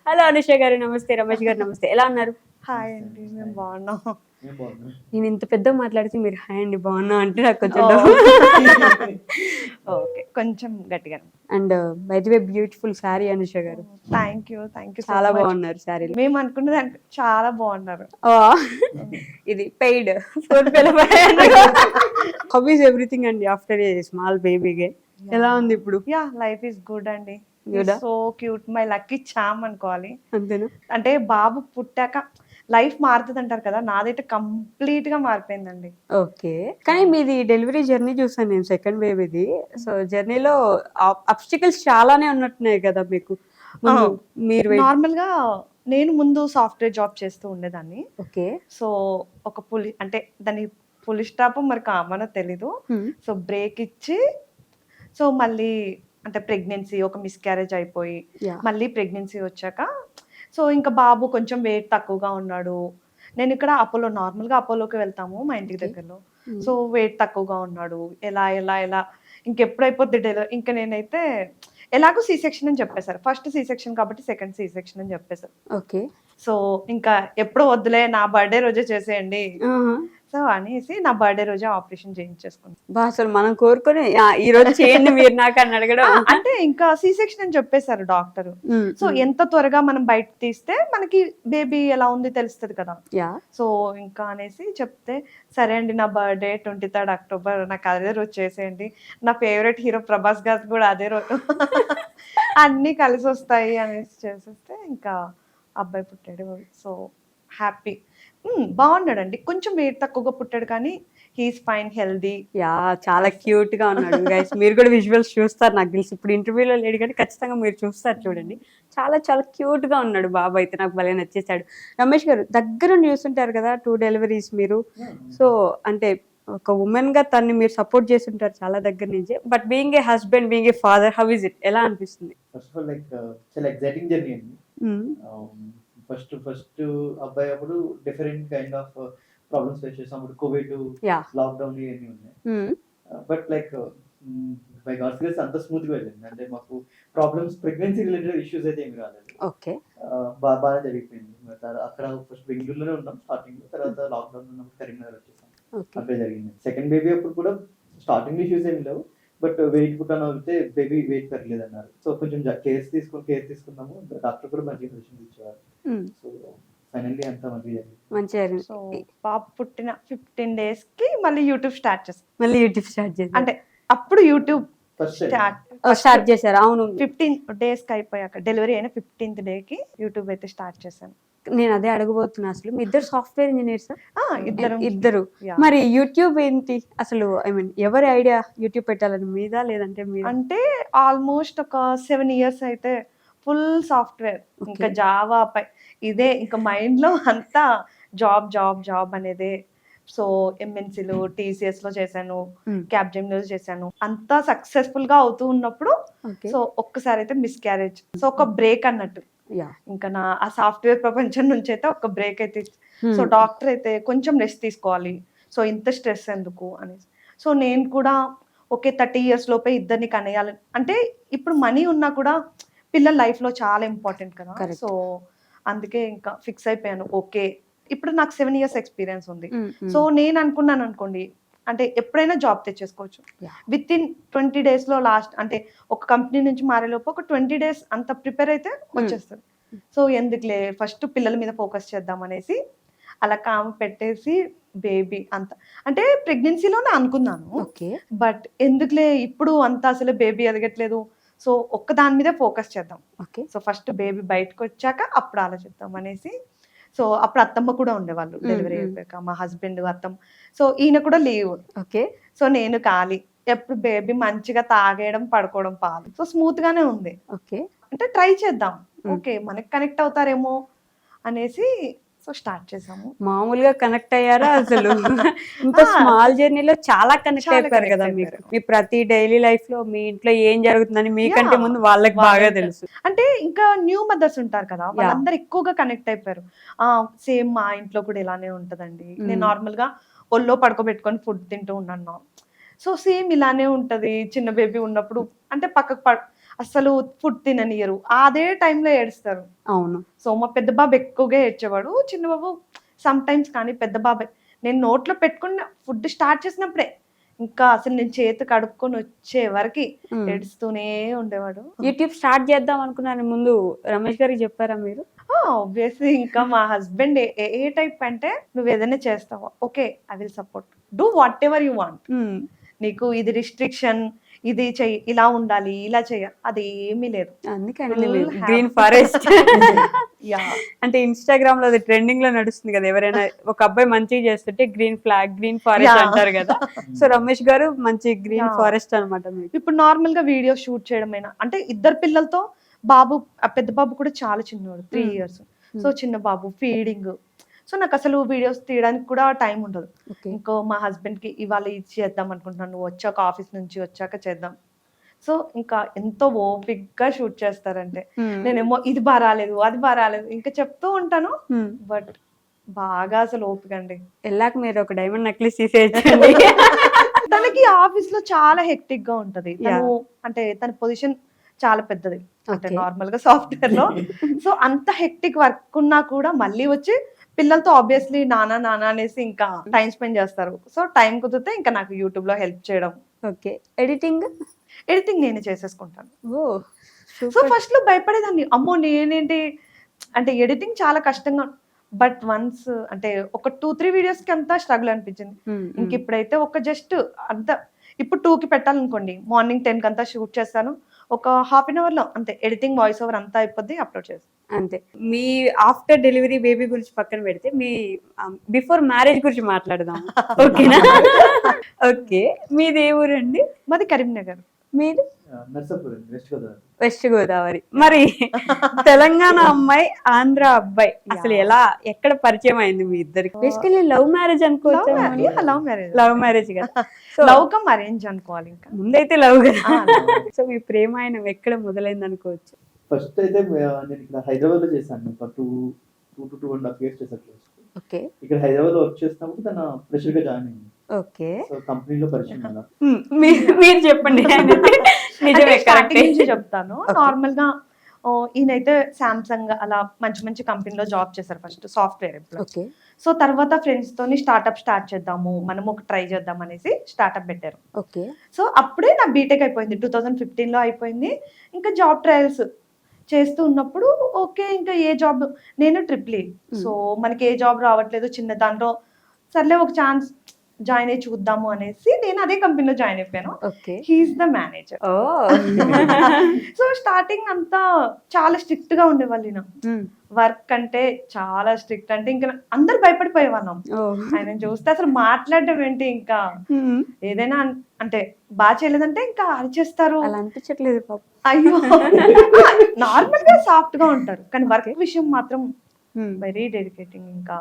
Hello Anusha గారు నమస్తే, రమేష్ గారు నమస్తే, ఎలా ఉన్నారు? హాయ్ అండి, మేము బాగున్నాం. నేను ఇంత పెద్ద మాట్లాడితే మీరు హాయ్ అండి బాగున్నా అంటే నాకు కొంచెం ఓకే, కొంచెం గట్టిగా. And by the way beautiful sari Anusha గారు. థ్యాంక్ యూ సో చాలా మచ్. బాగున్నారు శారీలో. మేము అనుకున్న దానికి చాలా బాగున్నారు. ఇది పెయిడ్ ఫోన్ పేల హౌ ఈస్ ఎవ్రీథింగ్ అండి ఆఫ్టర్ ఏ స్మాల్ బేబీగే ఎలా ఉంది ఇప్పుడు? యా, లైఫ్ ఈస్ గుడ్ అండి. Good ఆ? So cute, my lucky charm అనుకోవాలి. అంతేనా? అంటే బాబు పుట్టాక లైఫ్ మారుతుంది అంటారు కదా, నాదైతే కంప్లీట్ గా మారిపోయిందండి. ఓకే, కానీ మీది డెలివరీ జర్నీ చూసాను నేను, సెకండ్ బేబీది. సో జర్నీలో అబ్స్టికల్స్ చాలానే ఉన్నట్టున్నాయి కదా మీకు ముందు. మీరు నార్మల్ గా నేను ముందు సాఫ్ట్వేర్ జాబ్ చేస్తూ ఉండేదాన్ని. ఓకే. సో ఒక అంటే దాని పులి స్టాప్ మరి కామనో తెలీదు. సో బ్రేక్ ఇచ్చి, సో మళ్ళీ అంటే ప్రెగ్నెన్సీ, ఒక మిస్క్యారేజ్ అయిపోయి మళ్ళీ ప్రెగ్నెన్సీ వచ్చాక, సో ఇంకా బాబు కొంచెం వెయిట్ తక్కువగా ఉన్నాడు. నేను ఇక్కడ అపోలో, నార్మల్గా అపోలోకి వెళ్తాము మా ఇంటికి దగ్గరలో. సో వెయిట్ తక్కువగా ఉన్నాడు, ఎలా ఎలా ఎలా ఇంకెప్పుడు అయిపోద్ది డెలివరీ. ఇంకా నేనైతే ఎలాగో సి సెక్షన్ అని చెప్పేశారు, ఫస్ట్ సి సెక్షన్ కాబట్టి సెకండ్ సి సెక్షన్ అని చెప్పేశారు. ఓకే. సో ఇంకా ఎప్పుడో వద్దులే, నా బర్త్డే రోజే చేసేయండి. సో అనేసి నా బర్త్డే రోజే ఆపరేషన్ చేయించేసుకున్నాను. అసలు మనం కోరుకొని ఈ రోజు చేయండి మీరు నాకు అని అడగడం అంటే ఇంకా సి సెక్షన్ అని చెప్పేశారు డాక్టర్. సో ఎంత త్వరగా మనం బయట తీస్తే మనకి బేబీ ఎలా ఉంది తెలుస్తుంది కదా. సో ఇంకా అనేసి చెప్తే సరే అండి, నా బర్త్డే 23rd October, నాకు అదే రోజు చేసేయండి. నా ఫేవరెట్ హీరో ప్రభాస్ గారు కూడా అదే రోజు అన్నీ కలిసి వస్తాయి అనేసి చేసేస్తే ఇంకా అబ్బాయి పుట్టాడు. So happy. బాగున్నాడండి, కొంచెం వెయిట్ తక్కువగా పుట్టాడు కానీ హీస్ ఫైన్, హెల్దీ. చాలా క్యూట్ గా ఉన్నాడు గైస్. మీరు కూడా విజువల్స్ చూస్తారు నాకు తెలిసి, ఇప్పుడు ఇంటర్వ్యూలో లేడు కానీ ఖచ్చితంగా మీరు చూస్తారు చూడండి. చాలా చాలా క్యూట్ గా ఉన్నాడు బాబు అయితే, నాకు భలే నచ్చేసాడు. రమేష్ గారు దగ్గర చూస్తుంటారు కదా 2 డెలివరీస్ మీరు. సో అంటే ఒక ఉమెన్ గా తన్ని మీరు సపోర్ట్ చేస్తుంటారు చాలా దగ్గర నుంచి. But being a husband, being a father, how is it, ఎలా అనిపిస్తుంది? ఫస్ట్ ఆఫ్ ఆల్ లైక్ చాలా ఎగ్జైటింగ్ జర్నీ అండి. ఫస్ట్ అబ్బాయి అప్పుడు different kind of problems face చేసాం. అప్పుడు కోవిడ్, లాక్డౌన్ ఇవన్నీ ఉన్నాయి. But like by God's grace అంత స్మూత్ గా వెళ్ళింది. అంటే మాకు ప్రాబ్లమ్స్, ప్రెగ్నెన్సీ రిలేటెడ్ ఇష్యూస్ అయితే ఏమి రాలేదు. ఓకే. బాగా జరిగిపోయింది. అక్కడ ఫస్ట్ బెంగళూరులోనే ఉన్నాం స్టార్టింగ్ లో, తర్వాత లాక్డౌన్ ఉన్నప్పుడు కరీంనగర్ వచ్చేసాం. అక్కడ జరిగింది. సెకండ్ బేబీ అప్పుడు కూడా స్టార్టింగ్ ఇష్యూస్ ఏమి లేవు. బట్ వెయిట్ పుట్టాను అవుతే బేబీ వెయిట్ పెరగలేదు అన్నారు. సో కొంచెం కేర్ తీసుకున్నాము. డాక్టర్ కూడా మంచి సజెషన్స్ ఇచ్చేవారు. సో ఫైనల్లీ అంతా మంచిగా. సో పాప పుట్టిన 15 days కి మళ్ళీ యూట్యూబ్ స్టార్ట్ చేసి, అంటే అప్పుడు యూట్యూబ్ స్టార్ట్ చేశారు. అవును, 15 days కి అయిపోయాక, డెలివరీ అయిన 15th day కి యూట్యూబ్ అయితే స్టార్ట్ చేశాను. నేను అదే అడగబోతున్నా, అసలు మీ ఇద్దరు సాఫ్ట్వేర్ ఇంజనీర్స్? ఇద్దరు. Yeah. మరి యూట్యూబ్ ఏంటి అసలు? ఐ మీన్ ఎవరి ఐడియా యూట్యూబ్ పెట్టాలని, మీదా లేదంటే మీరు? అంటే ఆల్మోస్ట్ ఒక 7 years అయితే ఫుల్ సాఫ్ట్వేర్, ఇంకా జావా పై ఇదే ఇంకా మైండ్ లో అంతా జాబ్ జాబ్ జాబ్ అనేదే. సో ఎంఎన్సీలో, టీసీఎస్ లో చేశాను, క్యాప్జెమిలో చేశాను. అంతా సక్సెస్ఫుల్ గా అవుతూ ఉన్నప్పుడు సో ఒక్కసారి అయితే మిస్క్యారేజ్. సో ఒక బ్రేక్ అన్నట్టు, ఇంకా నా ఆ సాఫ్ట్వేర్ ప్రపంచం నుంచి అయితే ఒక బ్రేక్ అయితే. సో డాక్టర్ అయితే కొంచెం రెస్ట్ తీసుకోవాలి, సో ఇంత స్ట్రెస్ ఎందుకు అనేసి. సో నేను కూడా ఓకే 30 years లోపే ఇద్దరిని కనేయాలి అంటే, ఇప్పుడు మనీ ఉన్నా కూడా పిల్లల లైఫ్ లో చాలా ఇంపార్టెంట్ కదా. సో అందుకే ఇంకా ఫిక్స్ అయిపోయాను. ఓకే, ఇప్పుడు నాకు 7 years ఎక్స్పీరియన్స్ ఉంది. సో నేను అనుకున్నాను అనుకోండి, అంటే ఎప్పుడైనా జాబ్ తెచ్చేసుకోవచ్చు. విత్ ఇన్ 20 days లో, లాస్ట్ అంటే ఒక కంపెనీ నుంచి మారేలోపు ఒక 20 days అంత ప్రిపేర్ అయితే వచ్చేస్తుంది. సో ఎందుకులే, ఫస్ట్ పిల్లల మీద ఫోకస్ చేద్దాం అనేసి అలా కామ్ పెట్టేసి బేబీ అంత అంటే ప్రెగ్నెన్సీలోనే అనుకున్నాను. బట్ ఎందుకులే, ఇప్పుడు అంతా అసలు బేబీ ఎదగట్లేదు, సో ఒక్క దాని మీద ఫోకస్ చేద్దాం. సో ఫస్ట్ బేబీ బయటకు వచ్చాక అప్పుడు ఆలోచిద్దాం అనేసి. సో అప్పుడు అత్తమ్మ కూడా ఉండేవాళ్ళు డెలివరీ అయిపోయాక, మా హస్బెండ్, అత్తమ్మ. సో ఈయన కూడా లీవ్. ఓకే. సో నేను ఖాళీ, ఎప్పుడు బేబీ మంచిగా తాగేయడం, పడుకోవడం, పాలు. సో స్మూత్ గానే ఉంది. ఓకే, అంటే ట్రై చేద్దాం, ఓకే మనకి కనెక్ట్ అవుతారేమో అనేసి సో స్టార్ట్ చేసాము. మామూలుగా కనెక్ట్ అయ్యారా అసలు? ఇంత స్మాల్ జర్నీలో చాలా కనెక్ట్ అయిపోయారు కదా మీకు. మీ ప్రతి డైలీ లైఫ్ లో మీ ఇంట్లో ఏం జరుగుతుందని మీకంటే ముందు వాళ్ళకి బాగా తెలుసు. అంటే ఇంకా న్యూ మదర్స్ ఉంటారు కదా, వాళ్ళందరూ ఎక్కువగా కనెక్ట్ అయిపోయారు. సేమ్ మా ఇంట్లో కూడా ఇలానే ఉంటదండి. నేను నార్మల్ గా ఒళ్ళో పడుకోబెట్టుకొని ఫుడ్ తింటూ ఉన్నాను. సో సేమ్ ఇలానే ఉంటది చిన్న బేబీ ఉన్నప్పుడు. అంటే పక్కకు అసలు ఫుడ్ తిననియరు, అదే టైంలో ఏడుస్తారు. అవును. సో మా పెద్ద బాబు ఎక్కువగా ఏడ్చేవాడు, చిన్న బాబు సమ్ టైమ్స్. కానీ పెద్ద బాబాయ్ నేను నోట్లో పెట్టుకున్న ఫుడ్ స్టార్ట్ చేసినప్పుడే ఇంకా అసలు నేను చేతి కడుక్కొని వచ్చే వరకు మ్మ్. ఏడుస్తూనే ఉండేవాడు. యూట్యూబ్ స్టార్ట్ చేద్దాం అనుకున్నాను ముందు రమేష్ గారికి చెప్పారా మీరు? ఆబ్వియస్లీ ఇంకా మా హస్బెండ్ ఏ టైప్ అంటే, నువ్వు ఏదైనా చేస్తావా, okay I will support, do what ever you want. మ్మ్. నీకు ఇది రిస్ట్రిక్షన్, ఇది చెయ్యి, ఇలా ఉండాలి, ఇలా చెయ్య, అది ఏమీ లేదు. అందుకని Full green happy. Forest yeah అంటే ఇన్స్టాగ్రామ్ లో అది ట్రెండింగ్ లో నడుస్తుంది కదా, ఎవరైనా ఒక అబ్బాయి మంచిగా చేస్తుంటే green flag, green forest Yeah. అంటారు కదా. సో రమేష్ గారు మంచి గ్రీన్ Yeah. ఫారెస్ట్ అన్నమాట మీకు. ఇప్పుడు నార్మల్ గా వీడియో షూట్ చేయడమైనా అంటే ఇద్దరు పిల్లలతో, బాబు ఆ పెద్ద బాబు కూడా చాలా చిన్నవాడు, 3 years. సో చిన్న బాబు ఫీడింగ్, సో నాకు అసలు వీడియోస్ తీయడానికి కూడా టైం ఉండదు. ఓకే. ఇంకో మా హస్బెండ్ కి ఇవాళ ఇది చేద్దాం అనుకుంటున్నాను, నువ్వు వచ్చాక ఆఫీస్ నుంచి వచ్చాక చేద్దాం. సో ఇంకా ఎంతో ఓపిక్గా షూట్ చేస్తారంటే, నేనేమో ఇది బాగా రాలేదు, అది బాగా రాలేదు ఇంకా చెప్తూ ఉంటాను. బట్ బాగా అసలు ఓపిక అండి. వెళ్ళాక మీరు ఒక డైమండ్ నెక్లెస్ తీసేయచ్చండి. తనకి ఆఫీస్ లో చాలా హెక్టిక్ గా ఉంటది. తను అంటే తన పొజిషన్ చాలా పెద్దది, అంటే Okay. నార్మల్ గా సాఫ్ట్వేర్ లో. సో అంత హెక్టిక్ వర్క్ ఉన్నా కూడా మళ్ళీ వచ్చి పిల్లలతో ఆబ్వియస్లీ నానా నానా అనేసి ఇంకా టైం స్పెండ్ చేస్తారు. సో టైం కుదిరితే ఇంకా నాకు యూట్యూబ్ లో హెల్ప్ చేయడం, ఓకే. ఎడిటింగ్? ఎడిటింగ్ నేనే చేసేసుకుంటాను. ఓ సో సూపర్. ఫస్ట్ లో భయపడేదాన్ని, అమ్మో నేనేంటి అంటే ఎడిటింగ్ చాలా కష్టంగా. బట్ వన్స్ అంటే ఒక 2-3 వీడియోస్ కి అంతా స్ట్రగుల్ అనిపించింది. ఇంక ఇప్పుడైతే ఒక జస్ట్ అంత, ఇప్పుడు 2కి పెట్టాలనుకోండి, మార్నింగ్ 10కి అంతా షూట్ చేస్తాను, ఒక హాఫ్ అన్ అవర్ లో అంతే ఎడిటింగ్, వాయిస్ ఓవర్ అంతా అయిపోద్ది, అప్లోడ్ చేస్తాను. అంతే. మీ ఆఫ్టర్ డెలివరీ బేబీ గురించి పక్కన పెడితే మీ బిఫోర్ మ్యారేజ్ గురించి మాట్లాడదాం. ఓకేనా? ఓకే. మీది ఏ ఊరండి? మాది కరీంనగర్. మీది? నర్సాపురం, వెస్ట్ గోదావరి. వెస్ట్ గోదావరి. మరి తెలంగాణ అమ్మాయి, ఆంధ్ర అబ్బాయి, అసలు ఎలా ఎక్కడ పరిచయం అయింది మీ ఇద్దరికి? బేసికలీ లవ్ మ్యారేజ్ అనుకోవచ్చు. లవ్ మ్యారేజ్, లవ్ మ్యారేజ్ కదా. సో లవ్ కమ్ అరేంజ్ అనుకోవాలి. ఇంకా ముందైతే లవ్ కదా. సో మీ ప్రేమాయణం ఎక్కడ మొదలైంది అనుకోవచ్చు? ఫస్ట్ అయితే నేను ఇక్కడ హైదరాబాద్ లో చేశాను, ఒక 2-2.5 years చేశాను. ఓకే. ఇక్కడ హైదరాబాద్ లో వర్క్ చేసినప్పుడు తన ఫ్రెషర్ గా జాయిన్ అయింది. ఓకే. సో కంపెనీలో పరిచయం అలా. మీరు చెప్పండి. నిజమే, స్టార్టింగ్ కరెక్ట్. నుంచి చెప్తాను. నార్మల్ గా ఈయనైతే సామ్సంగ్ అలా మంచి మంచి కంపెనీలో జాబ్ చేశారు, first software employee. Okay. So తర్వాత ఫ్రెండ్స్ తోని స్టార్ట్అప్ స్టార్ట్ చేద్దాము, మనం ఒక ట్రై చేద్దాం అనేసి స్టార్ట్అప్ పెట్టారు. ఓకే. సో అప్పుడే నా బీటెక్ అయిపోయింది, 2015 లో అయిపోయింది. ఇంకా జాబ్ ట్రయల్స్ చేస్తూ ఉన్నప్పుడు ఓకే, ఇంకా ఏ జాబ్, నేను ట్రిపుల్ ఈ, సో మనకి ఏ జాబ్ రావట్లేదు చిన్న దాంట్లో, సర్లే ఒక ఛాన్స్ జాయిన్ అయ్యి చూద్దాము అనేసి నేను అదే కంపెనీలో జాయిన్ అయిపోయాను. Okay. He's the manager. Oh. So starting అంతా చాలా స్ట్రిక్ట్ గా ఉండేవాళ్ళు ఈయన. వర్క్ అంటే చాలా స్ట్రిక్ట్, అంటే ఇంకా అందరు భయపడిపోయే వాళ్ళం ఆయన చూస్తే. అసలు మాట్లాడడం ఏంటి, ఇంకా ఏదైనా అంటే బాగా చేయలేదంటే ఇంకా అరిచేస్తారు. అలా అనిపించట్లేదు పాప? అయ్యో, నార్మల్ గా సాఫ్ట్ గా ఉంటారు, కానీ వర్క్ విషయం మాత్రం వెరీ డెడికేటింగ్. ఇంకా